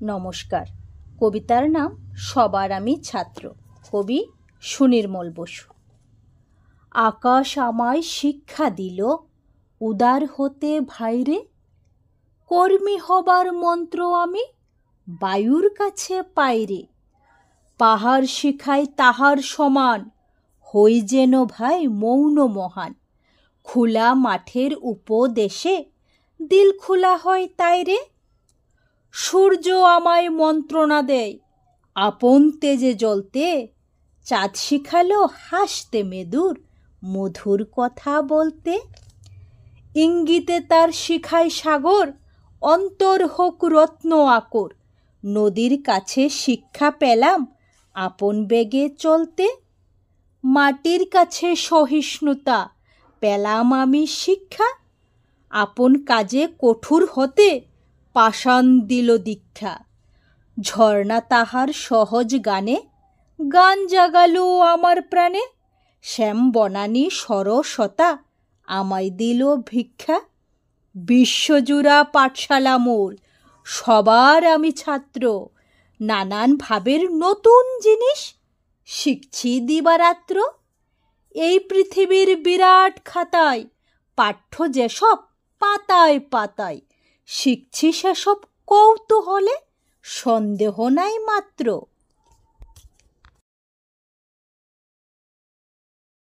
নমস্কার। কবিতার নাম সবার আমি ছাত্র। কবি সুনির্মল বসু। আকাশ আমায় শিক্ষা দিল উদার হতে ভাইরে, কর্মী হবার মন্ত্র আমি বায়ুর কাছে পাইরে। পাহাড় শিখাই তাহার সমান, হই যেন ভাই মৌন মহান। খোলা মাঠের উপদেশে দিল খোলা হয় তাইরে। সূর্য আমায় মন্ত্রণা দেয় আপন তেজে জ্বলতে, চাঁদ শিখালো হাসতে মেদুর মধুর কথা বলতে। ইঙ্গিতে তার শিখায় সাগর অন্তর হোক রত্ন আকর, নদীর কাছে শিক্ষা পেলাম আপন বেগে চলতে। মাটির কাছে সহিষ্ণুতা পেলাম আমি শিক্ষা, আপন কাজে কঠোর হতে পাষাণ দিল দীক্ষা। ঝর্ণা তাহার সহজ গানে গান জাগালো আমার প্রাণে, শ্যাম বনানী সরসতা আমায় দিল ভিক্ষা। বিশ্বজুড়া পাঠশালা মোর, সবার আমি ছাত্র, নানান ভাবের নতুন জিনিস শিখছি দিবারাত্র। এই পৃথিবীর বিরাট খাতায় পাঠ্য যেসব পাতায় পাতায়, শিখছি সেসব কৌতূহলে, সন্দেহ নাই মাত্র।